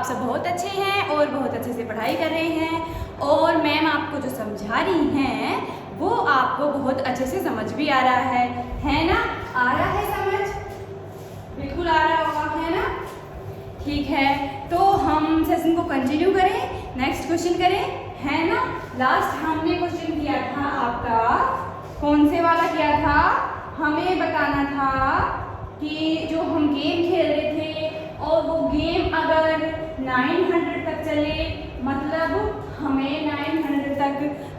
सब बहुत अच्छे हैं और बहुत अच्छे से पढ़ाई कर रहे हैं और मैम आपको जो समझा रही हैं वो आपको बहुत अच्छे से समझ भी आ रहा है ना? आ रहा है समझ? बिल्कुल आ रहा होगा, है ना? ठीक है, तो हम सेशन को कंटिन्यू करें, नेक्स्ट क्वेश्चन करें, है ना? लास्ट हमने क्वेश्चन किया था आपका, कौन से वाला किया था? हमें बताना था कि जो हम गेम खेल रहे थे और वो गेम अगर 900 तक चले, मतलब हमें 900 तक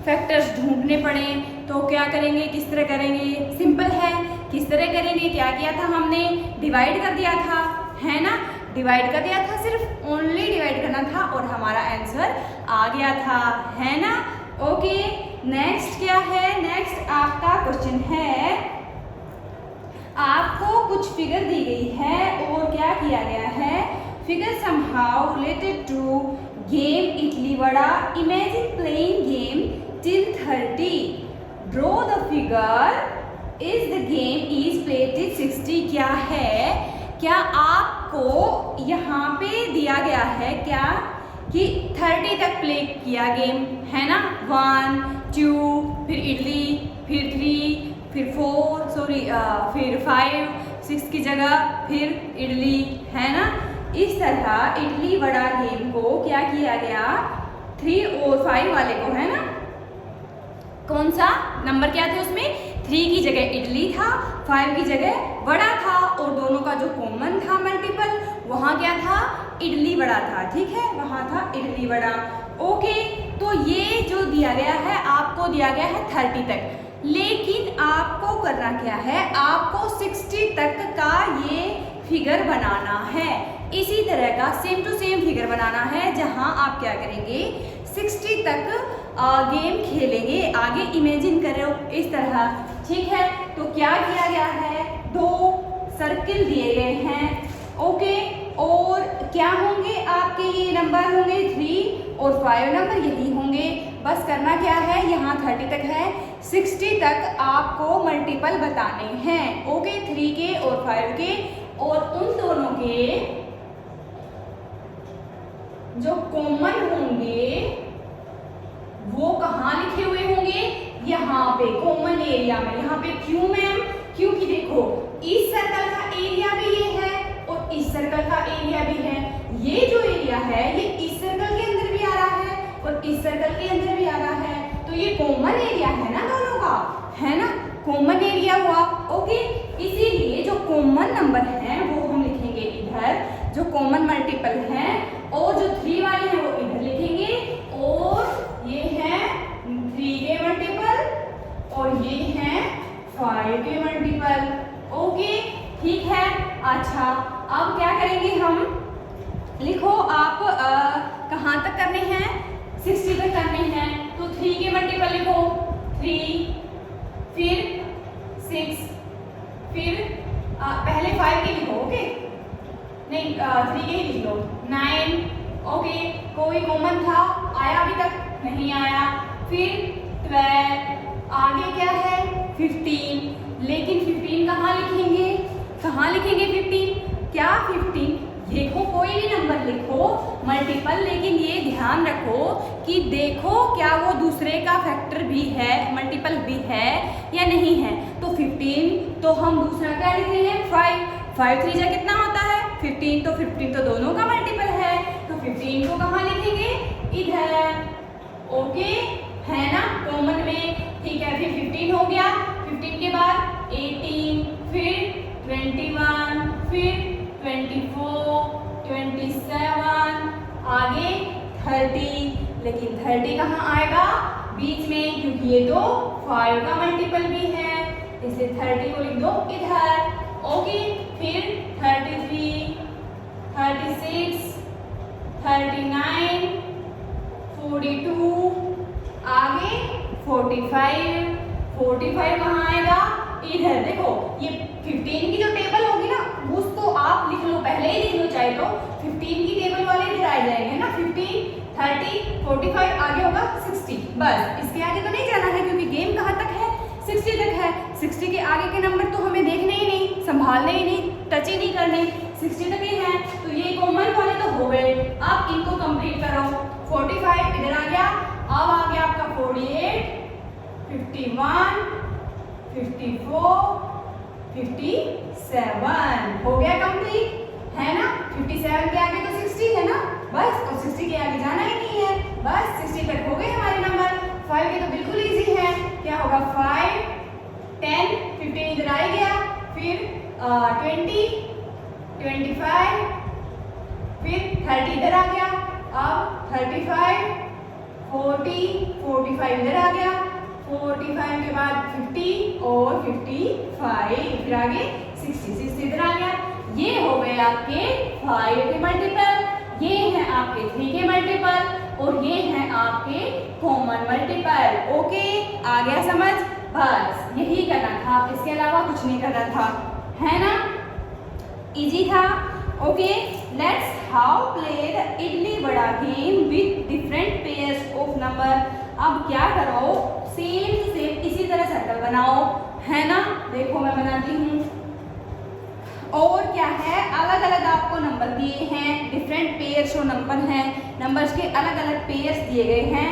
फैक्टर्स ढूंढने पड़े तो क्या करेंगे, किस तरह करेंगे? सिंपल है, किस तरह करेंगे? क्या किया था हमने? डिवाइड कर दिया था, है ना? डिवाइड कर दिया था, सिर्फ ओनली डिवाइड करना था और हमारा आंसर आ गया था, है ना? ओके, नेक्स्ट क्या है? नेक्स्ट आपका क्वेश्चन है, आपको कुछ फिगर दी गई है और क्या किया गया है? Figure somehow related to game idli vada, imagine playing game till 30, draw the figure, is the game is played till 60। क्या है? क्या आपको यहाँ पे दिया गया है क्या कि 30 तक प्ले किया गेम, है ना? 1 2 फिर इडली, फिर 3, फिर 4 फिर 5 6 की जगह फिर इडली, है ना? इस तरह इडली वड़ा गेम को क्या किया गया? 3 और 5 वाले को, है ना? कौन सा नंबर क्या थे उसमें? 3 की जगह इडली था, 5 की जगह वड़ा था और दोनों का जो कॉमन था मल्टीपल, वहाँ क्या था? इडली वड़ा था, ठीक है? वहाँ था इडली वड़ा। ओके, तो ये जो दिया गया है आपको दिया गया है 30 तक, लेकिन आपको करना क्या है? आपको 60 तक का ये फिगर बनाना है। इसी तरह का सेम टू सेम फिगर बनाना है जहां आप क्या करेंगे? 60 तक गेम खेलेंगे। आगे इमेजिन करो इस तरह, ठीक है? तो क्या किया गया है? 2 सर्किल दिए गए हैं, ओके, और क्या होंगे आपके? ये नंबर होंगे 3 और 5 नंबर यही होंगे। बस करना क्या है? यहाँ 30 तक है, 60 तक आपको मल्टीपल बताने हैं, ओके? 3 के और 5 के, और उन दोनों के जो कॉमन होंगे वो कहाँ लिखे हुए होंगे? यहाँ पे कॉमन एरिया में। यहाँ पे क्यों मैम? क्योंकि देखो इस सर्कल का एरिया भी ये है और इस सर्कल का एरिया भी है। ये जो एरिया है ये इस सर्कल के अंदर भी आ रहा है और इस सर्कल के अंदर भी आ रहा है, तो ये कॉमन एरिया है ना दोनों का, है ना? कॉमन एरिया हुआ, ओके? इसीलिए जो कॉमन नंबर है वो हम लिखेंगे इधर, जो कॉमन मल्टीपल है, और जो 3 वाले हैं वो इधर लिखेंगे, और ये है 3 के मल्टीपल और ये है 5 के मल्टीपल, ओके? ठीक है। अच्छा, अब क्या करेंगे हम? लिखो आप कहाँ तक करने हैं? 60 तक करने हैं, तो 3 के मल्टीपल लिखो, 3, फिर 6, फिर पहले 5 के लिखो, ओके? नहीं 3 के ही लिख लो, 9, ओके? कोई कॉमन था? आया अभी तक? नहीं आया। फिर 12, आगे क्या है? 15, लेकिन 15 कहाँ लिखेंगे? कहाँ लिखेंगे 15? क्या 15? देखो कोई भी नंबर लिखो मल्टीपल, लेकिन ये ध्यान रखो कि देखो क्या वो दूसरे का फैक्टर भी है, मल्टीपल भी है या नहीं है। तो 15 तो हम दूसरा क्या लिख रहे हैं? 5 3 जा कितना होता है? 15, तो 15 तो दोनों का मल्टीपल है, तो 15 को कहाँ लिखेंगे? इधर, ओके, है ना? कॉमन में, ठीक है? फिर 15 हो गया, 15 के बाद 18, फिर 21, फिर 24, 27, आगे 30, लेकिन 30 कहाँ आएगा? बीच में, क्योंकि ये तो 5 का मल्टीपल भी है, इसे 30 को लिख दो इधर, ओके? फिर 33, 36, 39, 42, आगे 45 कहाँ आएगा? इधर। देखो ये 15 की जो टेबल होगी ना उसको आप लिख लो, पहले ही लिख लो चाहे तो, 15 की टेबल वाले इधर आ जाएंगे ना, 15, 30, 45, आगे होगा 60, बस। इसके आगे तो नहीं जाना है क्योंकि गेम कहाँ तक है? 60 तक है। 60 के आगे के नंबर तो हमें देखने ही नहीं, संभालने ही नहीं, टच ही नहीं करने। 60 तक ही है, तो ये कॉमन वाले तो हो गए। अब इनको कंप्लीट करो। 45 इधर आ गया, अब आ गया आपका 48, 51, 54, 57 हो गया कंप्लीट, है ना। 57 के आगे तो 60 है ना, बस, और 60 के आगे जाना ही नहीं है, बस 60 तक हो गए हमारे नंबर। 5 के तो बिल्कुल इजी है, क्या होगा 5, 10, 15 इधर आ गया, फिर 20, 25, फिर 30 इधर आ गया, अब 35, 40, 45 इधर आ गया, 45 के बाद 50 और 55, फिर आगे 60 इधर आ गया। ये हो गए आपके 5 के मल्टीपल, ये हैं आपके 3 के मल्टीपल, और ये हैं आपके कॉमन मल्टीपल। ओके, आ गया समझ? बस यही करना था, इसके अलावा कुछ नहीं करना था, है ना। इजी था। Okay, let's how play the idli vada game with different pairs of number. अब क्या करो, सेम इसी तरह सर्कल बनाओ, है ना। देखो मैं बनाती हूँ, और क्या है, अलग अलग आपको नंबर दिए हैं, डिफरेंट पेयर्स और नंबर हैं, नंबर्स के अलग अलग पेयर्स दिए गए हैं।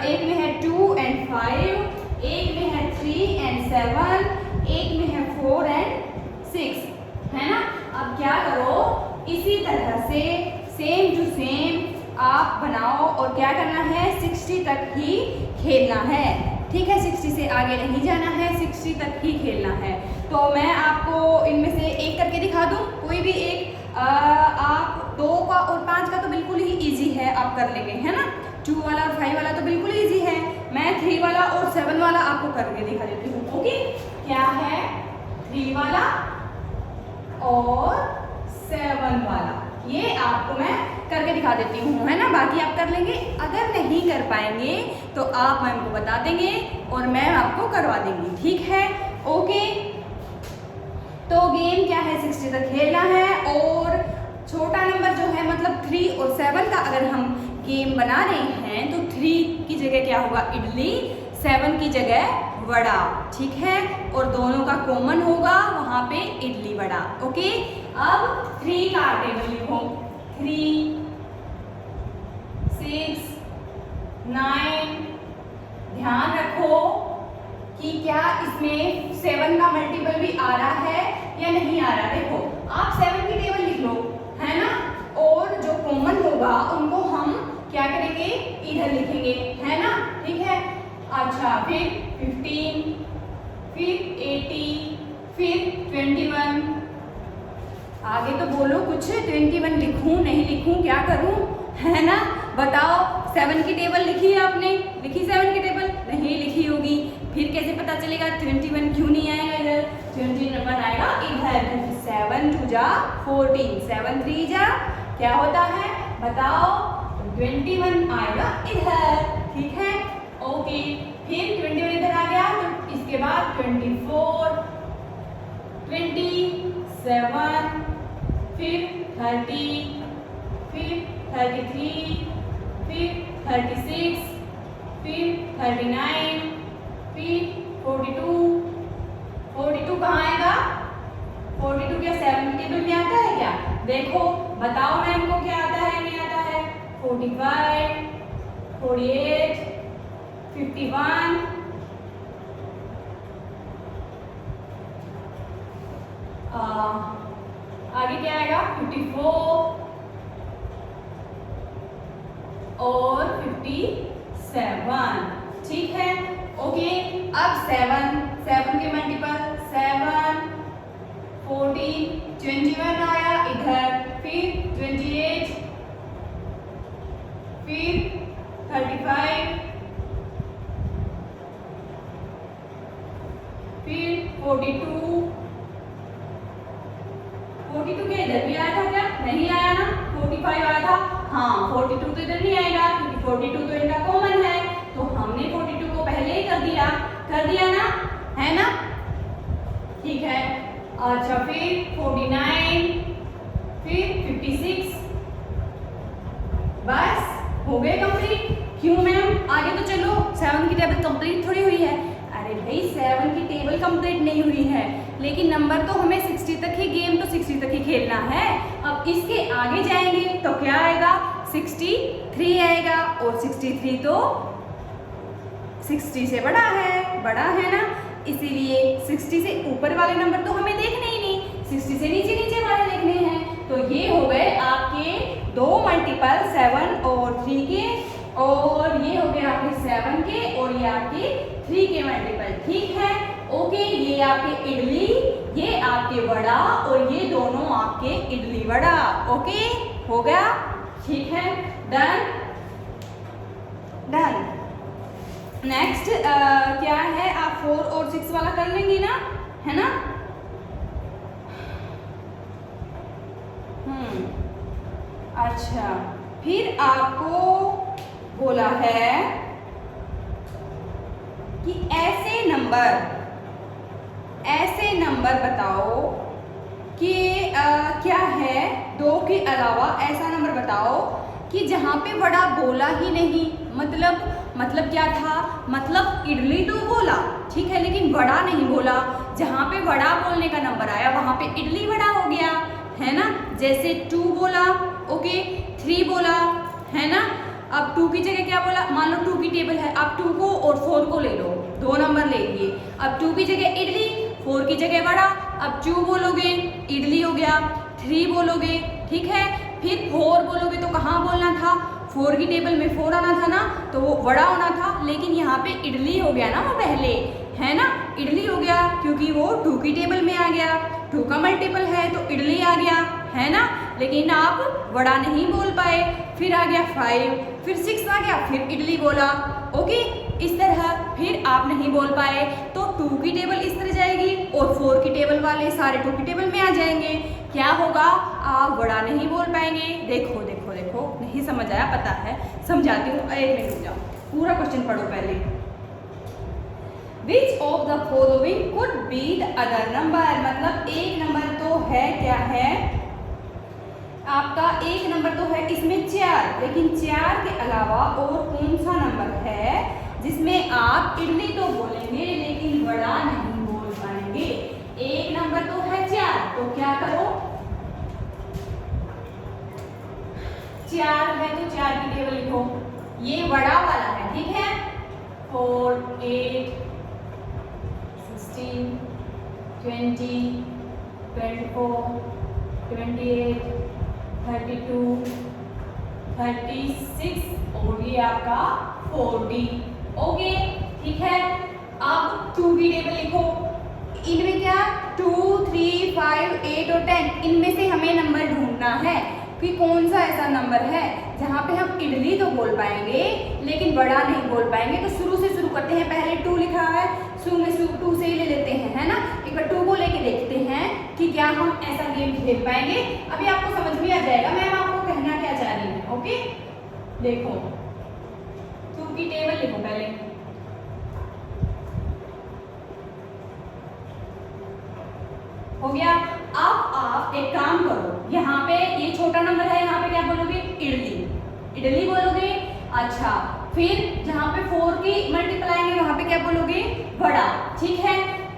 एक में है 2 and 5, एक में है 3 and 7, एक में है 4 and 6, है ना। अब क्या करो, इसी तरह से सेम टू सेम आप बनाओ, और क्या करना है, 60 तक ही खेलना है, ठीक है। 60 से आगे नहीं जाना है, 60 तक ही खेलना है। तो मैं आपको इनमें से एक करके दिखा दूँ, कोई भी एक। आप 2 का और 5 का तो बिल्कुल ही इजी है, आप कर लेंगे, है ना। 2 वाला और 5 वाला तो बिल्कुल इजी है। मैं 3 वाला और 7 वाला आपको करके दिखा देती हूँ। ओके, क्या है, 3 वाला और 7 वाला, ये आपको मैं करके दिखा देती हूँ, है ना। बाकी आप कर लेंगे, अगर नहीं कर पाएंगे तो आप मैम को बता देंगे और मैम आपको करवा देंगी, ठीक है। ओके, तो गेम क्या है, 60 तक खेलना है, और छोटा नंबर जो है, मतलब 3 और 7 का अगर हम गेम बना रहे हैं तो 3 की जगह क्या होगा, इडली, 7 की जगह वड़ा, ठीक है। और दोनों का कॉमन होगा वहाँ पे इडली वड़ा। ओके, अब 3 का टेबल लिखो, 3, 6, 9। ध्यान रखो कि क्या इसमें 7 का मल्टीपल भी आ रहा है या नहीं आ रहा। देखो, आप 7 की टेबल लिख लो, है ना, और जो कॉमन होगा उनको हम क्या करेंगे, इधर लिखेंगे, है ना, ठीक है। अच्छा, फिर 15, फिर 80, फिर 21। आगे तो बोलो कुछ, 21 लिखूं नहीं लिखूं, क्या करूं, है ना, बताओ। 7 की टेबल लिखी है आपने, लिखी 7 की टेबल, नहीं लिखी होगी, फिर कैसे पता चलेगा 21 क्यों नहीं आएगा इधर, 21 आएगा इधर। 7 2 जा 14, 7 3 जा क्या होता है बताओ, 21 आएगा इधर, ठीक है। ओके, फिर 21 इधर आ गया, तो इसके बाद 24, 27, फिर 30, फिर 33, फिर 36, फिर 39, फिर 42। 42 कहाँ आएगा, 42 क्या 7 की टेबल में आता है क्या, देखो बताओ मैम को क्या आता है नहीं आता है। 45, 48, 51, आगे क्या आएगा 54 और 57, ठीक है। ओके, अब 7 के मल्टीपल 7, 14, 21 आया इधर, फिर 28, फिर 35, फिर 42। 42 क्या इधर भी आया था क्या, नहीं आया ना, 45 आया था, हाँ 42 तो इधर नहीं आएगा क्योंकि 42 तो इनका कॉमन है, तो हमने 42 को पहले ही कर दिया ना, है ना, ठीक है। अच्छा, फिर 49, फिर 56, बस हो गए कंप्लीट। क्यों मैम, आगे तो चलो, 7 की टेबल कंप्लीट थोड़ी हुई है। अरे भाई 7 की टेबल कंप्लीट नहीं हुई है, लेकिन नंबर तो हमें 60 तक ही, गेम तो 60 तक ही खेलना है, अब इसके आगे जाएंगे तो क्या आएगा, 63 आएगा, और 63 तो 60 से बड़ा है ना, इसीलिए 60 से ऊपर वाले नंबर तो हमें देखने ही नहीं, 60 से नीचे नीचे वाले देखने हैं। तो ये हो गए आपके 2 मल्टीपल 7 और 3 के, और ये हो गए आपके 7 के, और ये आपके 3 के मल्टीपल। ठीक है, ओके। ये आपके इडली, ये आपके वड़ा, और ये दोनों आपके इडली वड़ा। ओके, हो गया, ठीक है, डन। नेक्स्ट क्या है, आप 4 और 6 वाला कर लेंगे ना, है ना। अच्छा, फिर आपको बोला है कि ऐसे नंबर बताओ कि क्या है, 2 के अलावा ऐसा नंबर बताओ कि जहाँ पे वड़ा बोला ही नहीं। मतलब क्या था, मतलब इडली तो बोला, ठीक है, लेकिन वड़ा नहीं बोला। जहाँ पे वड़ा बोलने का नंबर आया वहाँ पे इडली वड़ा हो गया, है ना। जैसे 2 बोला, ओके, 3 बोला, है ना। अब 2 की जगह क्या बोला, मान लो 2 की टेबल है, आप 2 को और 4 को ले लो, 2 नंबर ले लिए। अब 2 की जगह इडली, 4 की जगह वड़ा। अब 2 बोलोगे इडली हो गया, 3 बोलोगे, ठीक है, फिर 4 बोलोगे तो कहाँ बोलना था, 4 की टेबल में 4 आना था ना, तो वो वड़ा होना था, लेकिन यहाँ पे इडली हो गया ना, वो पहले, है ना, इडली हो गया क्योंकि वो 2 की टेबल में आ गया। 2 का मल्टीपल है तो इडली आ गया, है ना, लेकिन आप वड़ा नहीं बोल पाए। फिर आ गया 5, फिर 6 आ गया, फिर इडली बोला, ओके, इस तरह फिर आप नहीं बोल पाए तो 2 की टेबल इस तरह जाएगी, और 4 की टेबल वाले सारे 2 की टेबल में आ जाएंगे। क्या होगा, आप वड़ा नहीं बोल पाएंगे। देखो देखो देखो, नहीं समझ आया, पता है, समझाती हूँ, 1 मिनट रुक जाओ, पूरा क्वेश्चन पढ़ो पहले। Which of the following could be the other number, मतलब एक नंबर तो है, क्या है आपका, एक नंबर तो है इसमें 4, लेकिन 4 के अलावा और कौन सा नंबर है जिसमें आप इडली तो बोलेंगे लेकिन वड़ा नहीं बोल पाएंगे। एक नंबर तो है 4, तो क्या करो, 4 है तो 4 की टेबल लिखो, ये वड़ा वाला है, ठीक है। 4, 8, 16, 20, 24, 28, 32, 36, और ये आपका 40, ओके, ठीक है। अब 2 की टेबल लिखो, इनमें क्या 2, 3, 5, 8 और 10, इनमें से हमें नंबर ढूंढना है कि कौन सा ऐसा नंबर है जहाँ पे हम इडली तो बोल पाएंगे लेकिन वड़ा नहीं बोल पाएंगे। तो शुरू से शुरू करते हैं, पहले 2 लिखा है, शुरू में 2 से ही ले लेते हैं, है ना। एक बार 2 को लेके देखते हैं कि क्या हम ऐसा गेम खेल पाएंगे। अभी आपको समझ में आ जाएगा मैम आपको कहना क्या चाह रही है, ओके। देखो 2 की टेबल लिखो पहले, हो गया। अब आप एक काम करो, यहाँ पे ये छोटा नंबर है, यहाँ पे क्या बोलोगे, इडली बोलोगे। अच्छा, फिर जहाँ पे 4 की मल्टीपल आएंगे वहाँ पे क्या बोलोगे, वड़ा, ठीक है।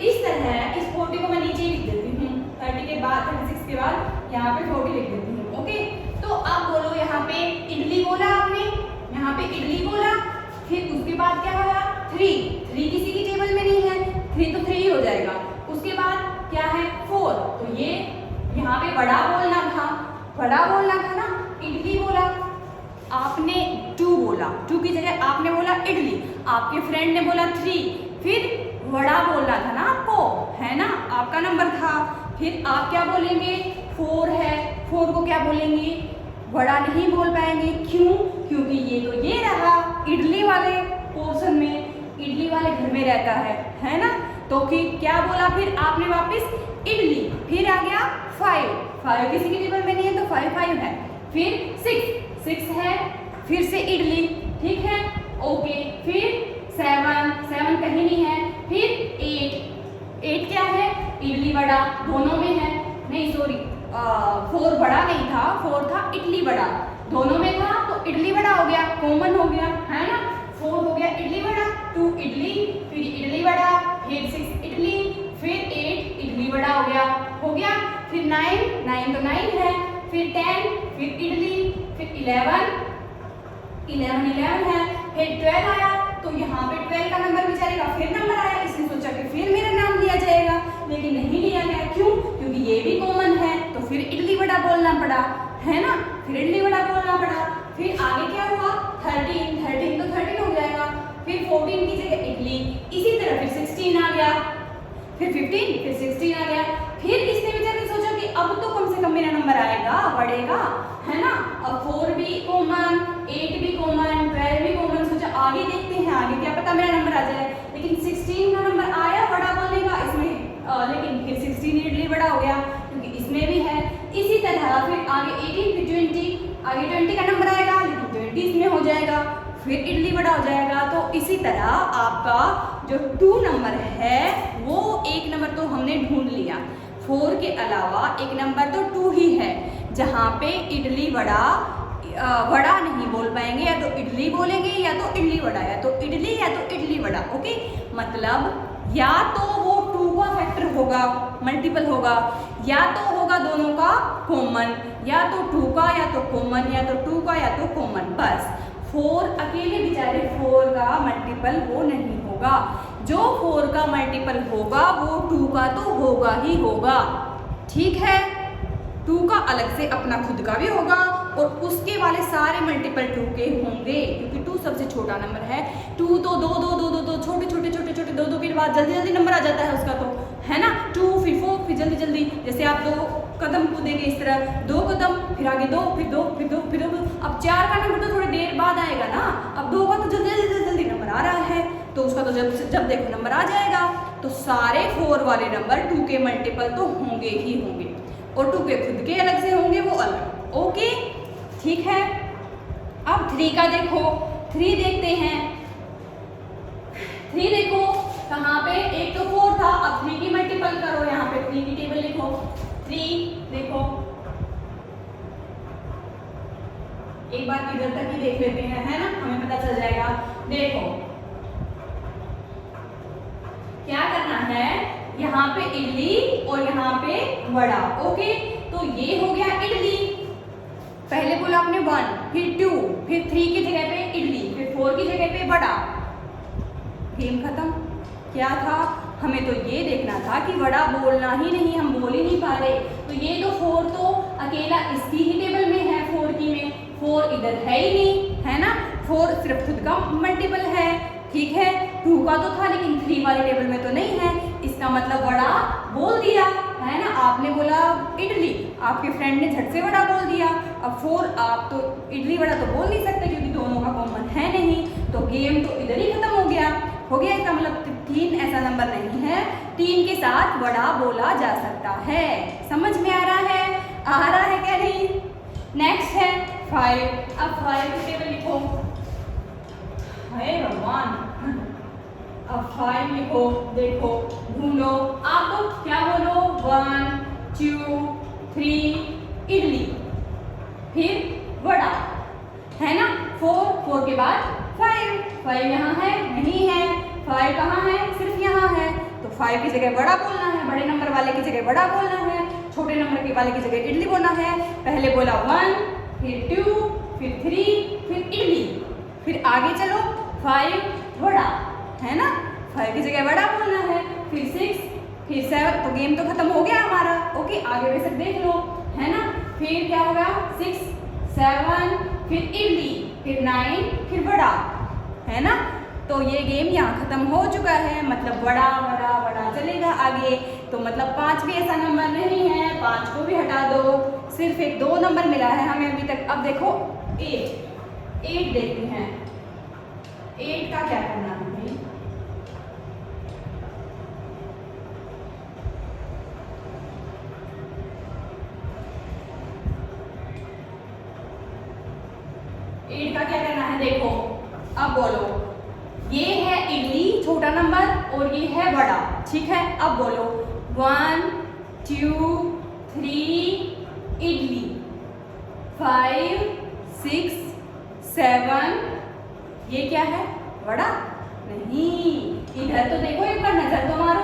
इस तरह इस 40 को मैं नीचे ही लिख देती हूँ, 30 के बाद 36 के बाद यहाँ पे 40 लिख देती हूँ, ओके। तो आप बोलो, यहाँ पे इडली बोला आपने, यहाँ पे इडली बोला, फिर उसके बाद क्या होगा, 3 किसी की टेबल में नहीं है, 3 तो 3 हो जाएगा। उसके बाद क्या है 4, तो ये यहाँ पे वड़ा बोलना था ना, इडली बोला, आपने 2 बोला, 2 की जगह आपने बोला इडली, आपके फ्रेंड ने बोला 3, फिर वड़ा बोलना था ना आपको, है ना, आपका नंबर था। फिर आप क्या बोलेंगे, 4 है, 4 को क्या बोलेंगे, वड़ा नहीं बोल पाएंगे, क्यों, क्योंकि ये तो ये रहा इडली वाले पोर्शन में, इडली वाले घर में रहता है ना। तो क्या बोला फिर आपने वापस इडली, फिर आ गया 5 किसी की टेबल में नहीं है तो 5 है, फिर 6 है, फिर से इडली, ठीक है, ओके। फिर 7 कहीं नहीं है, फिर 8 क्या है, इडली वड़ा, दोनों में है, नहीं सॉरी 4 बड़ा नहीं था, 4 था इडली वड़ा, दोनों में था तो इडली वड़ा हो गया, कॉमन हो गया, है ना। 4 हो गया इडली वड़ा, 2 इडली, फिर इडली वड़ा, फिर 6 इडली, फिर 8 इडली वड़ा हो गया। फिर 9 तो 9 है, फिर 10, फिर इडली, फिर 11 है, फिर 12 आया, तो यहाँ पे 12 का नंबर विचारेगा, फिर नंबर आया, इसने सोचा कि फिर मेरा नाम लिया जाएगा, लेकिन नहीं लिया गया। क्यों? क्योंकि ये भी कॉमन है, तो फिर इडली वड़ा बोलना पड़ा, है ना, फिर इडली वड़ा बोलना पड़ा। फिर आगे क्या हुआ? 13 तो 13 हो जाएगा, फिर 14 की जगह इडली, इसी तरह फिर 16 आ गया, फिर 15, फिर 16 आ गया। फिर इसने बेचारे सोचा कि अब तो कम से कम मेरा नंबर आएगा, बढ़ेगा, है ना। अब 4 भी कॉमन, 8 भी कॉमन, 12 भी कॉमन, सोचा आगे देखते हैं, आगे क्या पता मेरा नंबर आ जाए। लेकिन 16 का नंबर आया बड़ा बोलने का इसमें, लेकिन फिर 16 इडली बड़ा हो गया क्योंकि इसमें भी है। इसी तरह फिर आगे 18, फिर 20, आगे 20 का नंबर आएगा, लेकिन 20 इसमें हो जाएगा, फिर इडली बड़ा हो जाएगा। तो इसी तरह आपका जो 2 नंबर है वो एक नंबर तो हमने ढूंढ लिया, 4 के अलावा एक नंबर तो 2 ही है, जहाँ पे इडली वड़ा वड़ा नहीं बोल पाएंगे, या तो इडली बोलेंगे या तो इडली वड़ा, या तो इडली या तो इडली वड़ा। ओके, मतलब या तो वो 2 का फैक्टर होगा, मल्टीपल होगा, या तो होगा दोनों का कॉमन, या तो 2 का या तो कॉमन, या तो 2 का या तो कॉमन। बस 4 अकेले बेचारे 4 का मल्टीपल वो नहीं होगा, जो 4 का मल्टीपल होगा वो 2 का तो होगा ही होगा। ठीक है, 2 का अलग से अपना खुद का भी होगा और उसके वाले सारे मल्टीपल 2 के होंगे, क्योंकि 2 सबसे छोटा नंबर है। 2 तो 2 2 2 2 2 छोटे छोटे छोटे छोटे 2 2 के बाद जल्दी जल्दी नंबर आ जाता है उसका, तो है ना। 2 फिर 4 फिर जल्दी जल्दी, जैसे आप 2 कदम कूदेंगे इस तरह, 2 कदम फिर आगे 2 फिर 2 फिर 2 फिर 2। अब 4 का नंबर तो थोड़ी देर बाद आएगा ना, अब 2 का तो जल्दी जल्दी जल्दी नंबर आ रहा है, तो उसका तो जब देखो नंबर आ जाएगा। तो सारे 4 वाले नंबर 2 के मल्टीपल तो होंगे ही होंगे, और 2 के खुद के अलग से होंगे वो अलग। ओके, ठीक है। अब 3 का देखो, 3 देखते हैं। 3 देखो कहाँ पे, एक तो 4 था, अब 3 की मल्टीपल करो, यहाँ पे 3 की टेबल लिखो। 3 देखो, एक बार इधर तक ही देख लेते हैं, है ना, हमें पता चल जाएगा। देखो क्या करना है, यहाँ पे इडली और यहाँ पे वड़ा। ओके, तो ये हो गया इडली, पहले बोला आपने 1, फिर 2, फिर 3 की जगह पे इडली, फिर 4 की जगह पे वड़ा, गेम खत्म। क्या था, हमें तो ये देखना था कि वड़ा बोलना ही नहीं, हम बोल ही नहीं पा रहे। तो ये तो 4 तो अकेला इसकी ही टेबल में है, 4 की में, 4 इधर है ही नहीं, है ना, 4 सिर्फ खुद का मल्टीपल है। ठीक है, 2 का तो था लेकिन 3 वाले टेबल में तो नहीं है, इसका मतलब वड़ा बोल दिया, है ना। आपने बोला इडली, आपके फ्रेंड ने झट से वड़ा बोल दिया। अब 4 आप तो इडली वड़ा तो बोल नहीं सकते क्योंकि दोनों का कॉमन है नहीं, तो गेम तो इधर ही खत्म हो गया। इसका मतलब 3 ऐसा नंबर नहीं है, 3 के साथ वड़ा बोला जा सकता है। समझ में आ रहा है क्या नहीं? नेक्स्ट है 5। अब 5 की टेबल लिखो, हे भगवान, अब 5 लिखो, देखो ढूंढो, आप तो क्या बोलो, 1 2 3 इडली, फिर वड़ा, है ना। 4 के बाद 5 यहाँ है नहीं है, 5 कहाँ है, सिर्फ यहाँ है, तो 5 की जगह वड़ा बोलना है, बड़े नंबर वाले की जगह वड़ा बोलना है, छोटे नंबर के वाले की जगह इडली बोलना है। पहले बोला 1, फिर 2, फिर 3, फिर इडली, फिर आगे चलो 5 वड़ा, है ना, 5 की जगह वड़ा बोलना है, फिर 6, फिर 7, तो गेम तो खत्म हो गया हमारा। ओके, आगे वैसे देख लो, है ना। फिर क्या होगा, 6 7, फिर इडली, फिर 9, फिर वड़ा, है ना। तो ये गेम यहाँ खत्म हो चुका है, मतलब वड़ा वड़ा वड़ा चलेगा आगे। तो मतलब 5 भी ऐसा नंबर नहीं है, 5 को भी हटा दो, सिर्फ एक 2 नंबर मिला है हमें अभी तक। अब देखो 8 देखते हैं, 8 का क्या करना है भाई, का क्या करना है, देखो अब बोलो, ये है इडली छोटा नंबर और ये है बड़ा, ठीक है। अब बोलो 1 2 3 इडली, 5 6 7, ये क्या है, बड़ा नहीं। इधर तो देखो, एक बार नजर तो मारो,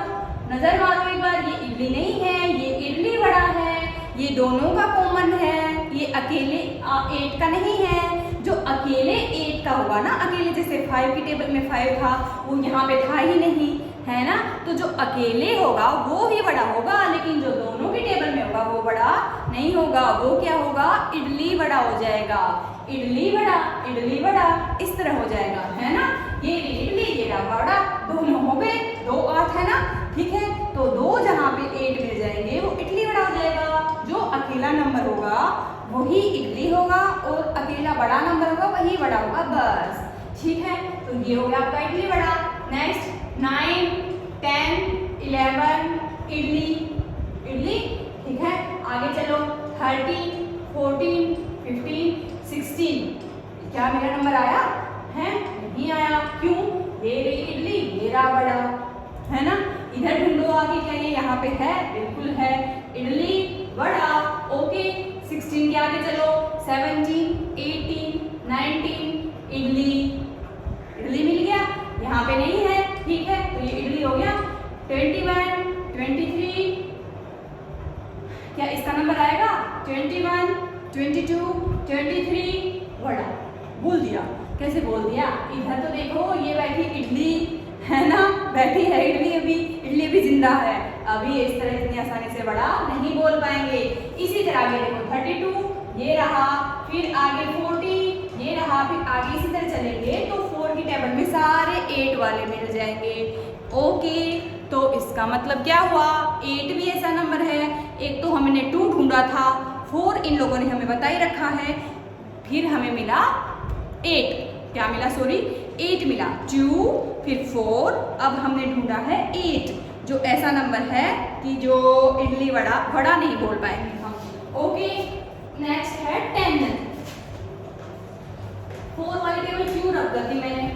नजर मारो एक बार, ये इडली नहीं है, ये इडली बड़ा है, ये दोनों का कॉमन है, अकेले 8 का नहीं है। जो अकेले 8 का होगा ना, अकेले जैसे 5 की टेबल में 5 था, वो यहाँ पे था ही नहीं, है ना। तो जो अकेले होगा वो ही बड़ा होगा, लेकिन जो दोनों की टेबल में होगा वो बड़ा नहीं होगा। वो क्या होगा? इडली बड़ा हो जाएगा। इडली बड़ा इस तरह हो जाएगा, है ना। ये इडली, ये बड़ा, दोनों हो गए, 2 8 है ना, ठीक है। तो 2 जहाँ पे 8 मिल जाएंगे वो इडली बड़ा हो जाएगा। जो अकेला नंबर होगा वही इडली होगा और अकेला बड़ा नंबर होगा वही बड़ा होगा, बस, ठीक है। तो ये हो गया आपका इडली बड़ा। नेक्स्ट 9 10 11 इडली, ठीक है। आगे चलो 13 14 15 16, क्या मेरा नंबर आया है? नहीं आया, क्यों? ये रही इडली, ये रहा बड़ा, है ना। इधर ढूंढो आगे, क्या ये यहाँ पे है? बिल्कुल है, इडली बड़ा, ओके। 16 के आगे चलो 17 18 19 इडली मिल गया, यहाँ पे नहीं है, ठीक है। तो ये इडली हो गया। 21 23, क्या इसका नंबर आएगा? 21 22 23 बड़ा। बोल दिया, कैसे बोल दिया? इधर तो देखो, ये बैठी इडली, है ना, बैठी है इडली अभी जिंदा है। अभी इस तरह इतनी आसानी से बड़ा नहीं बोल पाएंगे। इसी तरह आगे देखो 32 ये रहा, फिर आगे 40 ये रहा, फिर आगे इसी तरह चलेंगे तो 4 की टेबल में सारे 8 वाले मिल जाएंगे, ओके। तो इसका मतलब क्या हुआ? 8 भी ऐसा नंबर है। एक तो हमने 2 ढूंढा था, 4 इन लोगों ने हमें बता ही रखा है, फिर हमें मिला 8, क्या मिला? सॉरी 8 मिला, 2 फिर 4, अब हमने ढूंढा है 8, जो ऐसा नंबर है कि जो इडली बड़ा नहीं बोल पाएंगे हम, ओके। नेक्स्ट है 10। 4 वाली टेबल क्यों रख दी मैंने?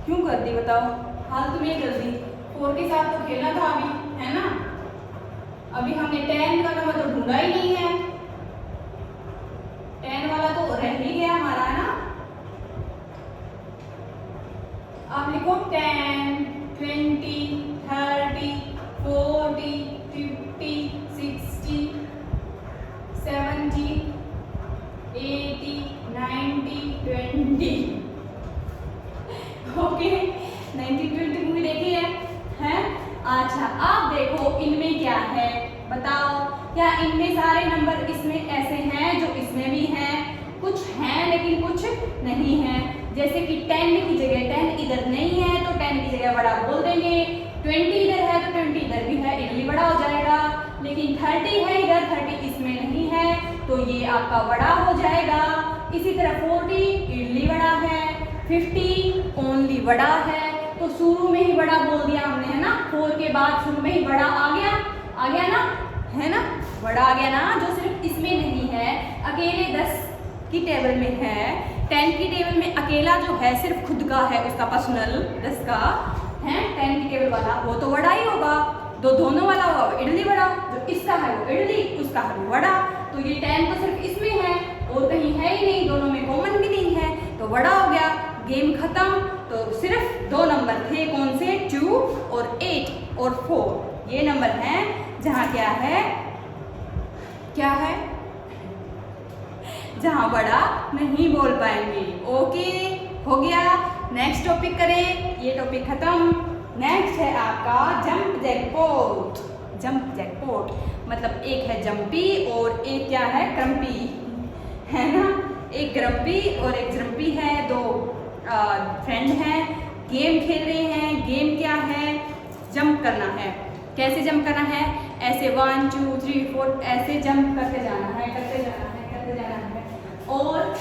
क्यों कर दी बताओ? हाल तुम्हें कर दी, 4 के साथ तो खेलना था अभी, है ना। अभी हमने 10 का नंबर तो ढूंढा ही नहीं है, 10 वाला तो रह ही गया हमारा, है ना। आप लिखो 10 20 30 40 50 60 70 80 90 20, ओके। 19 20 मूवी देखी है? अच्छा, अब देखो इनमें क्या है बताओ। क्या इनमें सारे नंबर इसमें ऐसे हैं जो इसमें भी हैं? कुछ हैं लेकिन कुछ नहीं है। जैसे कि 10 की जगह 10 इधर नहीं है तो 10 की जगह बड़ा बोल देंगे। 20 इधर है तो 20 इधर भी है, इडली बड़ा हो जाएगा। लेकिन 30 है इधर, 30 इसमें नहीं है तो ये आपका बड़ा हो जाएगा। इसी तरह 40 इडली बड़ा है, 50 ओनली बड़ा है। तो शुरू में ही बड़ा बोल दिया हमने, है ना। 4 के बाद शुरू में ही बड़ा आ गया ना, है ना, बड़ा आ गया ना, जो सिर्फ इसमें नहीं है। अकेले 10 की टेबल में है, 10 की टेबल में अकेला जो है सिर्फ खुद का है, उसका पर्सनल 10 का है, 10 की टेबल वाला वो तो बड़ा ही होगा। दोनों वाला होगा वो इडली बड़ा, जो इसका है वो इडली, उसका है वो बड़ा। तो ये 10 तो सिर्फ इसमें है और कहीं है ही नहीं, दोनों में कॉमन भी नहीं है, तो बड़ा हो गया। गेम खत्म। तो सिर्फ 2 नंबर थे, कौन से? 2 और 8 और 4, ये नंबर हैं जहाँ क्या है जहाँ बड़ा नहीं बोल पाएंगे, ओके। हो गया। नेक्स्ट टॉपिक करें, ये टॉपिक खत्म। नेक्स्ट है आपका जंप जैकपॉट। जंप जैकपॉट मतलब एक है जंपी और एक क्या है? क्रम्पी, है ना। एक ग्रम्पी और एक जंपी है, 2 फ्रेंड हैं, गेम खेल रहे हैं। गेम क्या है? जंप करना है। कैसे जंप करना है? ऐसे 1 2 3 4 ऐसे जंप करते जाना है, करते जाना है। और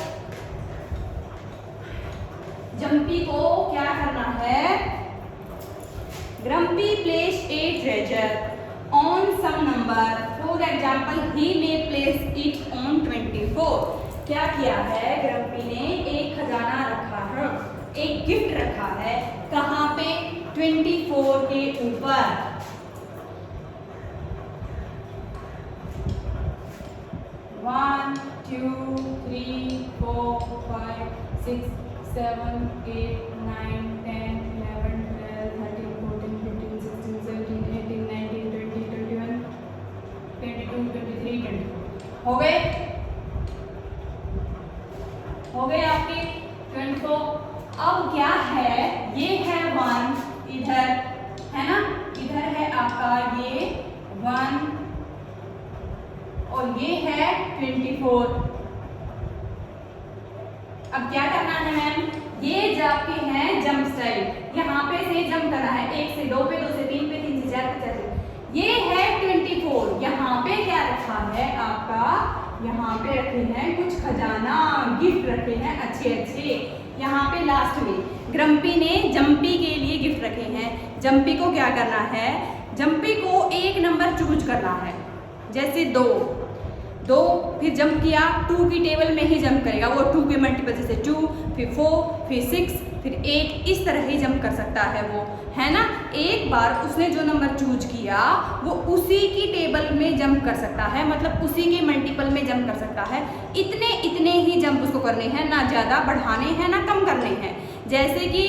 जंपी को क्या करना है? Grumpy place a treasure on some number, for example he may place it on 24। क्या किया है? ग्रम्पी ने एक खजाना रखा है, एक गिफ्ट रखा है, कहाँ पे? 24 के ऊपर। One, 2, 3, 4, 5, 6, 7, 8, 9, 10, 11, 12, 13, 14, 15, 16, 17, 18, 19, 20, 21, 22, 23, 24 हो गए। हो गए आपके 24। अब क्या है, ये है 1 इधर, है ना, इधर है आपका ये 1 और ये है 24। अब क्या करना है मैम, ये जो आपके हैं जंप स्टाइल, यहाँ पे से जंप करना है, 1 से 2 पे, 2 से 3 पे, 3 से 4 पे, 4 से। ये है 24। यहाँ पे क्या रखा है आपका, यहाँ पे रखे हैं कुछ खजाना, गिफ्ट रखे हैं अच्छे अच्छे। यहाँ पे लास्ट में ग्रम्पी ने जंपी के लिए गिफ्ट रखे हैं। जंपी को क्या करना है, जंपी को एक नंबर चूज करना है, जैसे 2, फिर जंप किया 2 की टेबल में ही जंप करेगा वो, 2 के मल्टीपल जैसे 2, फिर 4, फिर 6, फिर 8, इस तरह ही जंप कर सकता है वो, है ना। एक बार उसने जो नंबर चूज किया वो उसी की टेबल में जंप कर सकता है, मतलब उसी के मल्टीपल में जंप कर सकता है। इतने ही जंप उसको करने हैं, ना ज़्यादा बढ़ाने हैं ना कम करने हैं। जैसे कि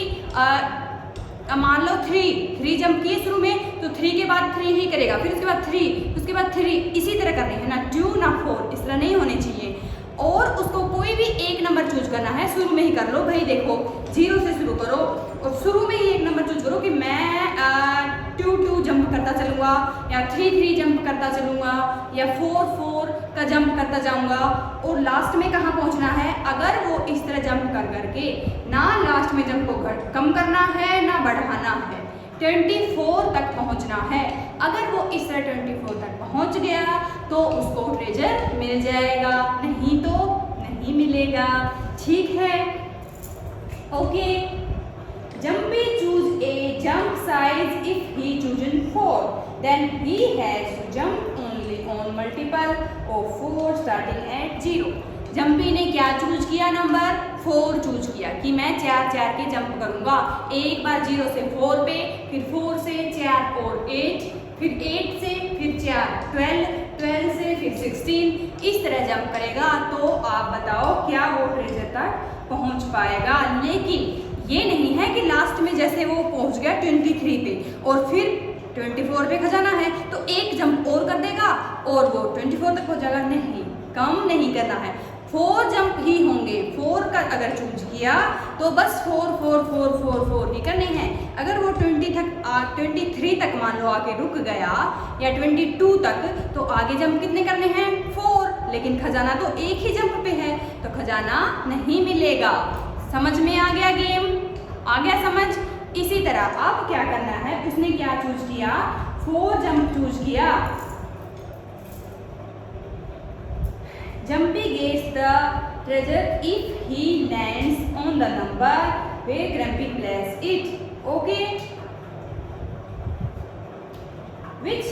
मान लो 3 जंप किए शुरू में, तो 3 के बाद 3 ही करेगा, फिर उसके बाद 3, उसके बाद 3, इसी तरह करने हैं, ना 2 ना 4, इस तरह नहीं होने चाहिए। और उसको कोई भी एक नंबर चूज करना है, शुरू में ही कर लो भाई, देखो 0 से शुरू करो और शुरू में ही एक नंबर चूज करो कि मैं 2 जंप करता चलूँगा, या 3 जंप करता चलूँगा, या 4 का जंप करता जाऊँगा। और लास्ट में कहाँ पहुँचना है, अगर वो इस तरह जंप कर करके ना लास्ट में जंप को कम करना है ना बढ़ाना है, 24 तक पहुँचना है। अगर वो इस तरह 24 तक पहुँच गया तो उसको ट्रेजर मिल जाएगा, नहीं तो नहीं मिलेगा, ठीक है। Okay, Jumpy choose a jump size if he chosen 4, then he has to jump only on multiple of 4 starting at 0. Jumpy ने क्या चूज किया, नंबर 4 चूज किया कि मैं 4 के जंप करूंगा। एक बार 0 से 4 पे, फिर 4 से 4 और 8, फिर 8 से फिर 4 12 से फिर 16, इस तरह जंप करेगा। तो आप बताओ क्या वो ट्रेजर तक पहुंच पाएगा। लेकिन ये नहीं है कि लास्ट में जैसे वो पहुंच गया 23 पे और फिर 24 पे खजाना है तो एक जंप और कर देगा और वो 24 तक हो जाएगा। नहीं, कम नहीं करना है, 4 जंप ही होंगे। 4 का अगर चूज किया तो बस 4 ही करने हैं। अगर वो 23 तक मान लो आके रुक गया या 22 तक, तो आगे जंप कितने करने हैं, 4। लेकिन खजाना तो एक ही जंप पे है तो खजाना नहीं मिलेगा। समझ में आ गया गेम, आ गया समझ। इसी तरह अब क्या करना है, उसने क्या चूज किया, 4 जंप चूज किया। Jumpy gets the treasure if he lands on the number where Grumpy placed it. Okay. Which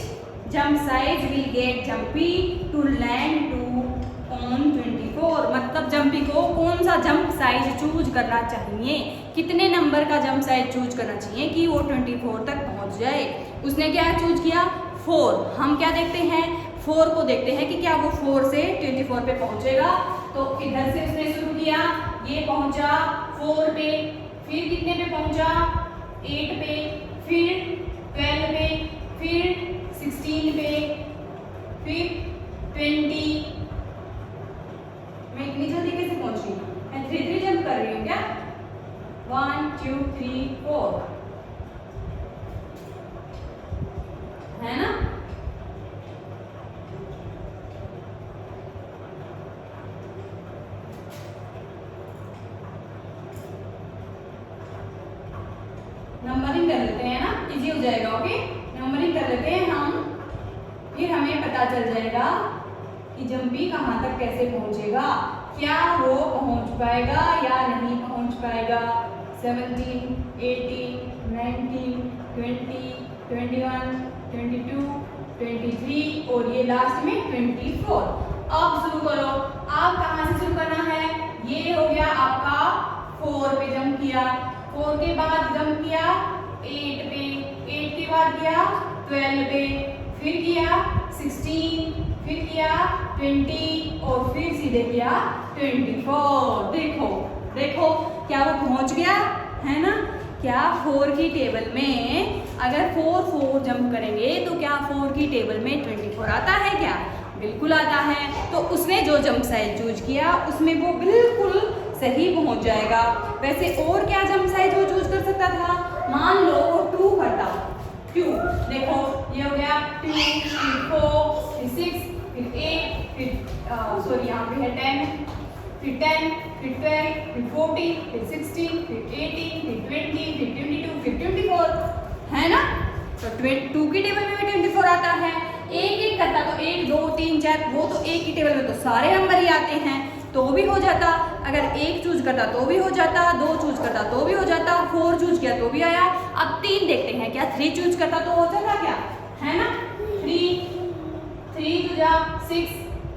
jump size will get Jumpy to land to on 24? मतलब जम्पी को कौन सा जंप साइज चूज करना चाहिए, कितने number का jump size choose करना चाहिए कि वो 24 तक पहुंच जाए। उसने क्या चूज किया, 4। हम क्या देखते हैं, 4 को देखते हैं कि क्या वो 4 से 24 पे पहुंचेगा। तो इधर से उसने शुरू किया, ये पहुंचा 4 पे, फिर कितने पे पहुंचा, 8 पे, फिर 12 पे, फिर 16 पे, फिर 20। मैं इतनी जल्दी कैसे पहुंच रही हूँ, मैं 3 जंप कर रही हूँ क्या, 1 2 3 4, है ना। नंबरिंग कर लेते हैं ना, इजी हो जाएगा। ओके, नंबरिंग कर लेते हैं हम, फिर हमें पता चल जाएगा कि जम्पी कहाँ तक कैसे पहुंचेगा, क्या वो पहुंच पाएगा या नहीं पहुंच पाएगा। 17 18 19 20 21 22 23 और ये लास्ट में 24। अब शुरू करो, आप कहाँ से शुरू करना है, ये हो गया आपका 4 पे जंप किया, 4 के बाद जंप किया 8 पे, 8 के बाद किया 12 पे, फिर किया 16, फिर किया 20 और फिर सीधे किया 24। देखो देखो क्या वो पहुंच गया है ना। क्या 4 की टेबल में अगर 4 जंप करेंगे तो क्या 4 की टेबल में 24 आता है क्या, बिल्कुल आता है। तो उसने जो जंप साइज चूज किया उसमें वो बिल्कुल सही पहुंच जाएगा। वैसे और क्या जंप साइज वो चूज कर सकता था, मान लो वो 2 करता, 2, देखो ये हो गया 2, फिर 4, फिर 6, फिर 8, फिर सॉरी यहाँ पे है 10, फिर 10, फिर 12, फिर 14, फिर 16, फिर 18, फिर 20, फिर 22, फिर 24, है ना। तो 2 की टेबल में भी 24 आता है। एक एक करता तो 1, 2, 3, 4, वो तो एक की टेबल में तो सारे नंबर ही आते हैं, तो भी हो जाता। अगर 1 चूज करता तो भी हो जाता, 2 चूज करता तो भी हो जाता, 4 चूज किया तो भी आया। अब 3 देखते हैं, क्या 3 चूज करता तो हो जाता क्या, है ना। 3 जा 6,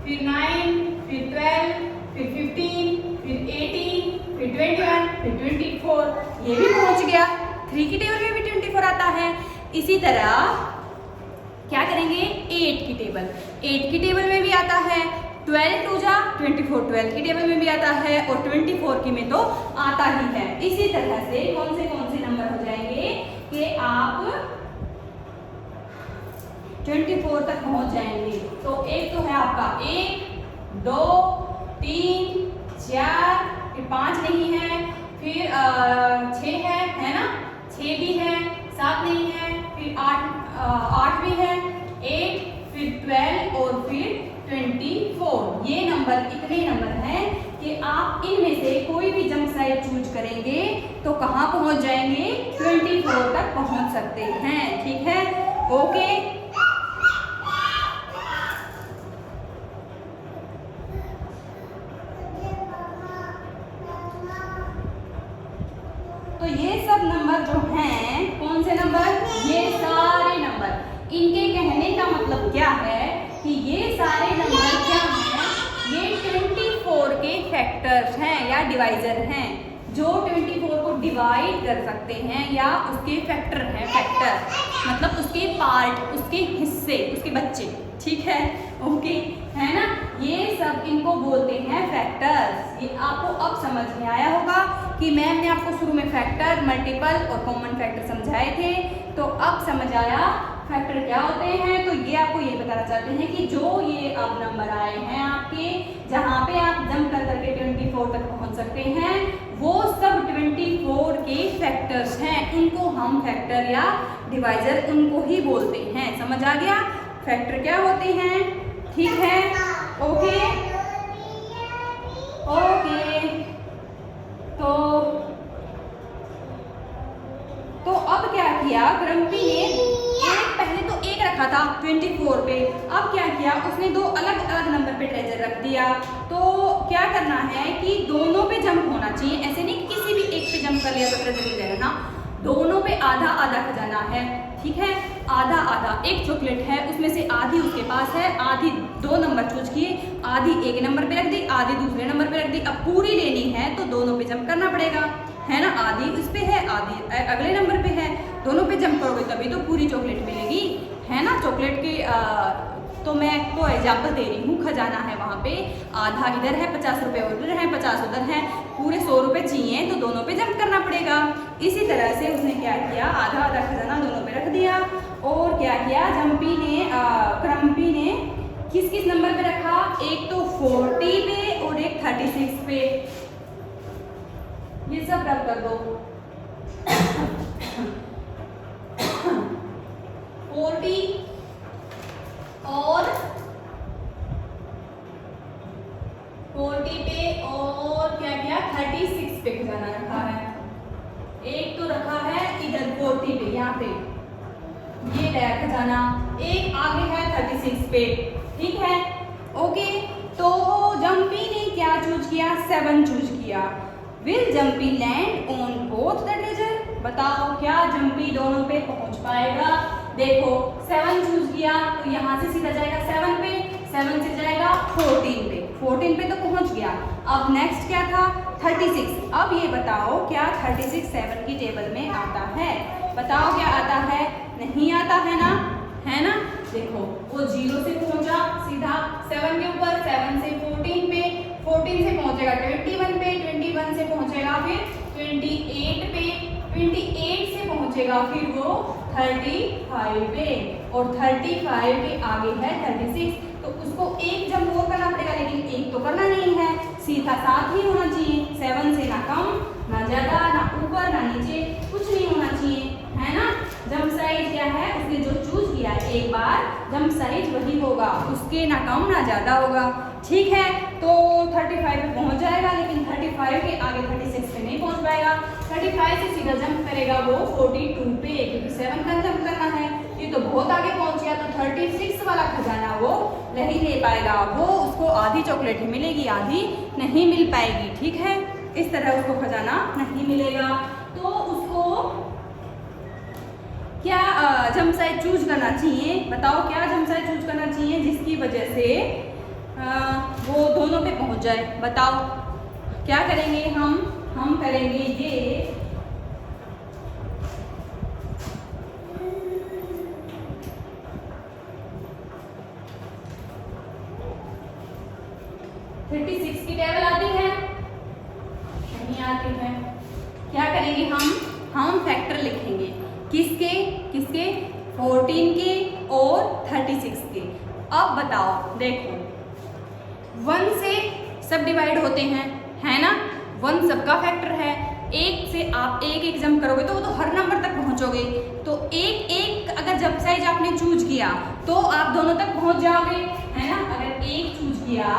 फिर 9, फिर 12, फिर 15, फिर 18, फिर 21, फिर 24, ये भी पहुंच गया। 3 की टेबल में भी 24 आता है। इसी तरह क्या करेंगे, 8 की टेबल, 8 की टेबल में भी आता है। 12 2 जा 24, 12 की टेबल में भी आता है, और 24 की में तो आता ही है। इसी तरह से कौन से नंबर हो जाएंगे कि आप 24 तक पहुंच जाएंगे। तो एक तो है आपका 1, 2, 3, 4, फिर 5 नहीं है, फिर 6 है ना, 6 भी है, 7 नहीं है, फिर 8 भी है, 8, फिर 12 और फिर 24। ये नंबर, इतने नंबर हैं कि आप इनमें से कोई भी जंप साइज चूज करेंगे तो कहाँ पहुंच जाएंगे, 24 तक पहुंच सकते हैं। ठीक है, ओके। तो ये सब नंबर जो हैं, कौन से नंबर, ये सारे नंबर, इनके कहने का मतलब क्या है कि ये सारे नंबर क्या हैं, ये 24 के फैक्टर्स हैं या डिवाइजर हैं, जो 24 को डिवाइड कर सकते हैं, या उसके फैक्टर हैं। फैक्टर मतलब उसके पार्ट, उसके हिस्से, उसके बच्चे। ठीक है, ओके, है ना। ये सब इनको बोलते हैं फैक्टर्स। ये आपको अब समझ में आया होगा कि मैम ने आपको शुरू में फैक्टर, मल्टीपल और कॉमन फैक्टर समझाए थे, तो अब समझ आया फैक्टर क्या होते हैं। तो ये आपको ये बताना चाहते हैं कि जो ये अब नंबर आए हैं आपके, जहाँ पे आप जंप कर करके 24 तक पहुँच सकते हैं, वो सब 24 के फैक्टर्स हैं। उनको हम फैक्टर या डिवाइजर उनको ही बोलते हैं। समझ आ गया फैक्टर क्या होते हैं। ठीक है, ओके ओके। तो अब क्या किया क्रम्पी ने, पहले तो 1 रखा था 24 पे, अब क्या किया उसने 2 अलग अलग नंबर पे ट्रेजर रख दिया। तो क्या करना है कि दोनों पे जंप होना चाहिए, ऐसे नहीं किसी भी एक पे जंप कर लिया तो ट्रेजर मिल जाएगा ना, दोनों पे आधा आधा खजाना है। ठीक है, आधा आधा। एक चॉकलेट है, उसमें से आधी उसके पास है, आधी 2 नंबर चूज किए, आधी एक नंबर पे रख दी, आधी दूसरे नंबर पे रख दी। अब पूरी लेनी है तो दोनों पे जंप करना पड़ेगा, है ना। आधी उस पे है, आधी अगले नंबर पे है, दोनों पे जंप करोगे तभी तो पूरी चॉकलेट मिलेगी, है ना। चॉकलेट के तो मैं आपको एग्जाम्पल दे रही हूँ, खजाना है वहाँ पे, आधा इधर है, 50 रुपये उधर है, 50 उधर है, पूरे 100 रुपये चाहिए तो दोनों पे जंप करना पड़ेगा। इसी तरह से उसने क्या किया, आधा आधा खजाना दोनों पे रख दिया। और क्या किया, क्रम्पी ने किस किस नंबर पे रखा, एक तो 40 पे और एक 36 पे। ये सब रब कर दो। 40 और 40 पे और क्या किया, 36 पे खजाना रखा है। एक तो रखा है इधर 40 पे, यहाँ पे ये गया खजाना, एक आगे है 36 पे। ठीक है, ओके। तो जंपी ने क्या चूज किया, 7 चूज किया। Will jumpy land on both the treasure, बताओ क्या जंपी दोनों पे पहुंच पाएगा। देखो 7 चूज किया तो यहाँ से सीधा जाएगा 7 पे, 7 से जाएगा 14 पे, 14 पे तो पहुंच गया। अब नेक्स्ट क्या था, 36। अब ये बताओ क्या 36 7 की टेबल में आता है, बताओ क्या आता है, नहीं आता है ना, है ना। देखो वो 0 से पहुंचा सीधा 7 के ऊपर, 7 से 14 पे, 14 से पहुंचेगा 21 पे, 21 से पहुंचेगा फिर 28 पे, 28 से पहुंचेगा फिर वो 35 पे, और 35 के आगे है 36। तो उसको एक जंप और करना पड़ेगा, लेकिन एक तो करना नहीं है, सीधा साथ ही होना चाहिए, 7 से ना कम ना ज़्यादा ना ऊपर ना नीचे, कुछ नहीं होना चाहिए, है ना। जंप साइज क्या है, उसने जो चूज किया है एक बार जंप साइज वही होगा, उसके ना कम ना ज़्यादा होगा, ठीक है। तो 35 पे पहुंच जाएगा, लेकिन 35 के आगे 36 पे नहीं पहुंच पाएगा। 35 से सीधा जंप करेगा वो 42 पे, क्योंकि 7 का जंप करना है। ये तो बहुत आगे पहुंच गया, तो 36 वाला खजाना वो नहीं ले पाएगा, वो उसको आधी चॉकलेट ही मिलेगी, आधी नहीं मिल पाएगी, ठीक है। इस तरह उसको खजाना नहीं मिलेगा। तो उसको क्या जंप साइज चूज करना चाहिए, बताओ क्या जंप साइज चूज करना चाहिए जिसकी वजह से वो दोनों पे पहुंच जाए, बताओ क्या करेंगे हम करेंगे ये की टेबल आती है, नहीं आती है। क्या करेंगे हम फैक्टर लिखेंगे, किसके 14 के और 36 के। अब बताओ, देखो 1 से सब डिवाइड होते हैं, है ना, 1 सबका फैक्टर है। 1 से आप एक जंप करोगे तो वो तो हर नंबर तक पहुंचोगे, तो एक अगर जंप साइज आपने चूज किया तो आप दोनों तक पहुंच जाओगे, है ना। अगर 1 चूज किया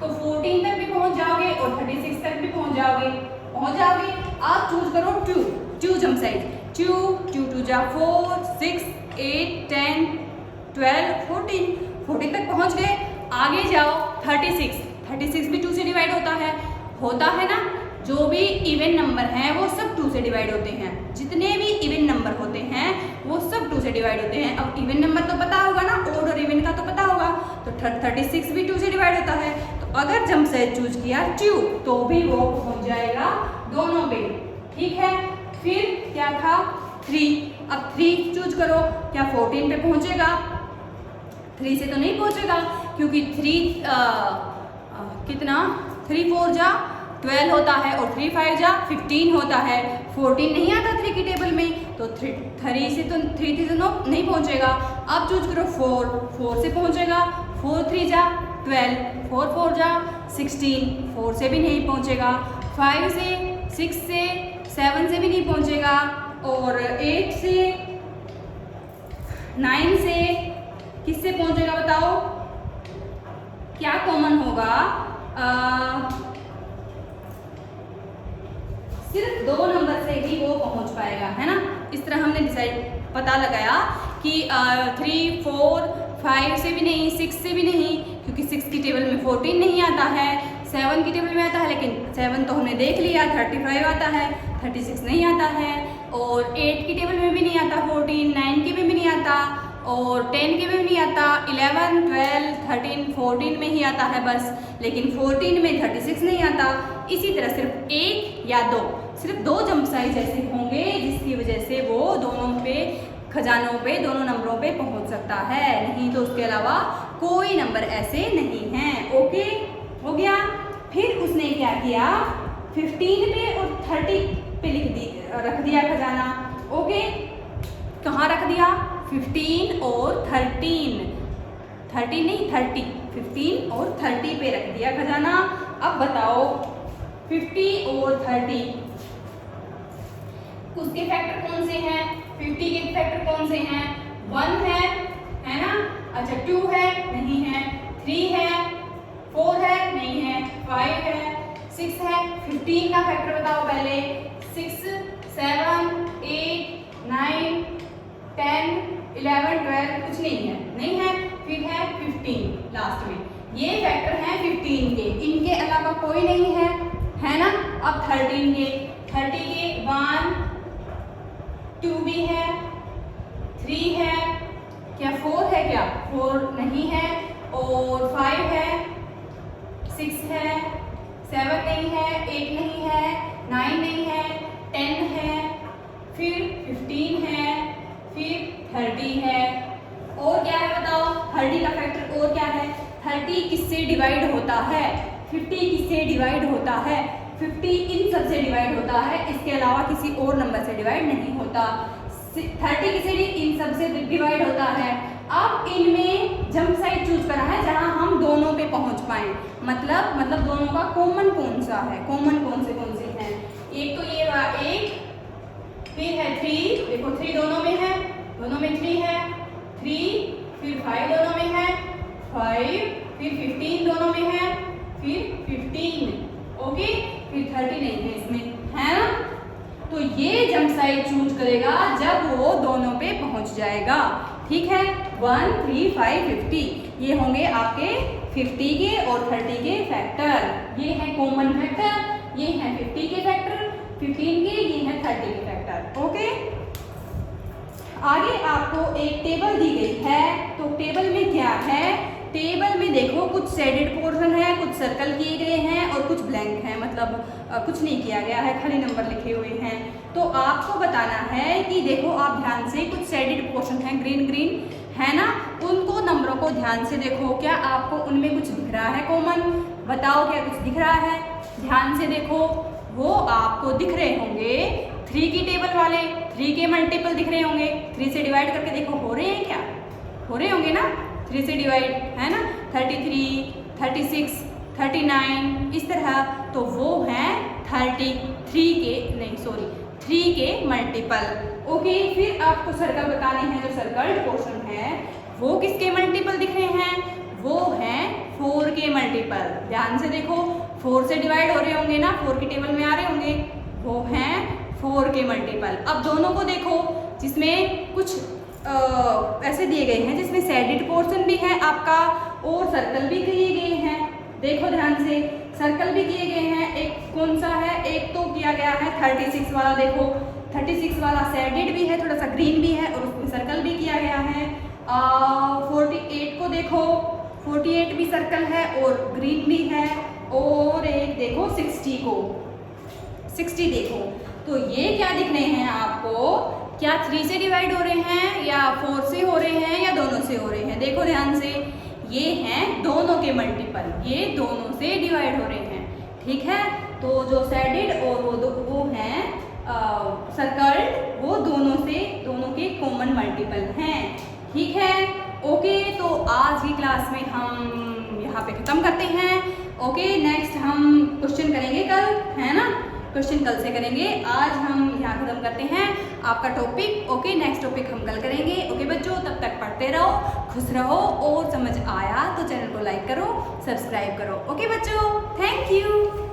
तो 14 तक भी पहुंच जाओगे और 36 तक भी पहुंच जाओगे। आप चूज करो 2 जंप साइज, 2 2 जा 4 6 8 10 12 14 तक पहुंच गए। आगे जाओ 36 भी 2 से डिवाइड होता है ना। जो भी इवन नंबर हैं वो सब 2 से डिवाइड होते हैं, जितने भी इवन नंबर होते हैं वो सब 2 से डिवाइड होते हैं। अब इवन नंबर तो पता होगा ना, ओड और इवन का तो पता होगा, तो 36 भी 2 से डिवाइड होता है। तो अगर जंप साइज चूज किया 2 तो भी वो पहुंच जाएगा दोनों पे, ठीक है। फिर क्या था 3, अब 3 चूज करो, क्या 14 पे पहुंचेगा? 3 से तो नहीं पहुंचेगा, क्योंकि 3 4 जा 12 होता है और 3 5 जा 15 होता है। 14 नहीं आता 3 की टेबल में, तो 3 से तो नहीं पहुंचेगा। अब चूज करो 4 से पहुंचेगा, 4 3 जा 12, 4 4 जा 16, 4 से भी नहीं पहुंचेगा। 5 से 6 से 7 से भी नहीं पहुंचेगा, और 8 से 9 से किससे पहुंचेगा बताओ, क्या कॉमन होगा? सिर्फ 2 नंबर से ही वो पहुंच पाएगा, है ना। इस तरह हमने पता लगाया कि 3 4 5 से भी नहीं, 6 से भी नहीं, क्योंकि 6 की टेबल में 14 नहीं आता है, 7 की टेबल में आता है, लेकिन 7 तो हमने देख लिया, 35 आता है, 36 नहीं आता है, और 8 की टेबल में भी नहीं आता 14, 9 के में भी नहीं आता, और 10 के में नहीं आता, 11 12 13 14 में ही आता है बस, लेकिन 14 में 36 नहीं आता। इसी तरह सिर्फ 1 या 2, सिर्फ 2 जंप साइज ऐसे होंगे जिसकी वजह से वो दोनों पे खजानों पे दोनों नंबरों पे पहुंच सकता है, नहीं तो उसके अलावा कोई नंबर ऐसे नहीं हैं। ओके, हो गया। फिर उसने क्या किया, 15 पे और 30 पे रख दिया खजाना। ओके, कहाँ रख दिया? 15 और 13 नहीं 30, 15 और 30 पे रख दिया खजाना। अब बताओ 50 और 30 उसके फैक्टर कौन से हैं? 50 के फैक्टर कौन से हैं? 1 है ना, अच्छा 2 है, नहीं है, 3 है, 4 है, नहीं है, 5 है, 6 है। 15 का फैक्टर बताओ पहले। 6 7 8 9 10 11 12 कुछ नहीं है, फिर है 15 लास्ट में। ये फैक्टर हैं 15 के, इनके अलावा कोई नहीं है ना। अब 13 के 1 2 भी है, 3 है, क्या 4 है? क्या 4 नहीं है, और 5 है, 6 है, 7 नहीं है, 8 नहीं है, 9 नहीं है, 10 है, फिर 15 है, फिर 30 है, और क्या है बताओ? 30 का फैक्टर और क्या है? 30 किससे डिवाइड होता है? 50 किससे डिवाइड होता है? 50 इन सब से डिवाइड होता है, इसके अलावा किसी और नंबर से डिवाइड नहीं होता। 30 किससे इन सब से डिवाइड होता है? अब इनमें जंप साइड चूज करना है जहां हम दोनों पे पहुंच पाए, मतलब दोनों का कॉमन कौन सा है, कॉमन कौन से हैं। एक तो ये रहा 1, फिर है 3, देखो 3 दोनों में है, दोनों में 3 है, 3, फिर 5 दोनों में है, 5, फिर 15 दोनों में है, फिर 15, ओके, फिर 30 नहीं है इसमें, है ना। तो ये जंप साइड चूज करेगा जब वो दोनों पे पहुंच जाएगा, ठीक है। 1, 3, 5, 50 ये होंगे आपके 50 के और 30 के फैक्टर, ये है कॉमन फैक्टर, ये है 50 के फैक्टर, 15 के, ये है 30 के फैक्टर, ओके। आगे आपको एक टेबल दी गई है, तो टेबल में क्या है, टेबल में देखो कुछ शेडेड पोर्शन है, कुछ सर्कल किए गए हैं और कुछ ब्लैंक है, मतलब कुछ नहीं किया गया है, खाली नंबर लिखे हुए हैं। तो आपको बताना है कि देखो आप ध्यान से, कुछ शेडेड पोर्शन है ग्रीन ग्रीन है ना, उनको नंबरों को ध्यान से देखो, क्या आपको उनमें कुछ दिख रहा है कॉमन, बताओ क्या कुछ दिख रहा है, ध्यान से देखो। वो आपको दिख रहे होंगे 3 की टेबल वाले, 3 के मल्टीपल दिख रहे होंगे, 3 से डिवाइड करके देखो हो रहे हैं क्या, हो रहे होंगे ना, 3 से डिवाइड, है ना, 33, 36, 39 इस तरह, तो वो हैं 33 के, नहीं सॉरी 3 के मल्टीपल, ओके। फिर आपको सर्कल बताने हैं, जो सर्कल पोर्शन है वो किसके मल्टीपल दिख रहे हैं, वो हैं 4 के मल्टीपल, ध्यान से देखो 4 से डिवाइड हो रहे होंगे ना, 4 की टेबल में आ रहे होंगे, वो हैं 4 के मल्टीपल। अब दोनों को देखो, जिसमें कुछ ऐसे दिए गए हैं जिसमें शेडेड पोर्शन भी है आपका और सर्कल भी किए गए हैं, देखो ध्यान से, सर्कल भी किए गए हैं। एक कौन सा है, एक तो किया गया है 36 वाला, देखो 36 वाला शेडेड भी है, थोड़ा सा ग्रीन भी है और उसमें सर्कल भी किया गया है। 48 को देखो, 48 भी सर्कल है और ग्रीन भी है, और एक देखो 60 को, 60 देखो, तो ये क्या दिख रहे हैं आपको, क्या 3 से डिवाइड हो रहे हैं या 4 से हो रहे हैं या दोनों से हो रहे हैं, देखो ध्यान से, ये हैं दोनों के मल्टीपल, ये दोनों से डिवाइड हो रहे हैं, ठीक है। तो जो शेडेड और वो हैं सर्कल, वो दोनों के कॉमन मल्टीपल हैं, ठीक है, ओके। तो आज की क्लास में हम यहाँ पे खत्म करते हैं, ओके। नेक्स्ट हम क्वेश्चन करेंगे कल, है ना, क्वेश्चन कल से करेंगे, आज हम यहाँ खत्म करते हैं आपका टॉपिक, ओके। नेक्स्ट टॉपिक हम कल करेंगे, ओके बच्चों, तब तक पढ़ते रहो, खुश रहो, और समझ आया तो चैनल को लाइक करो, सब्सक्राइब करो, ओके बच्चों, थैंक यू।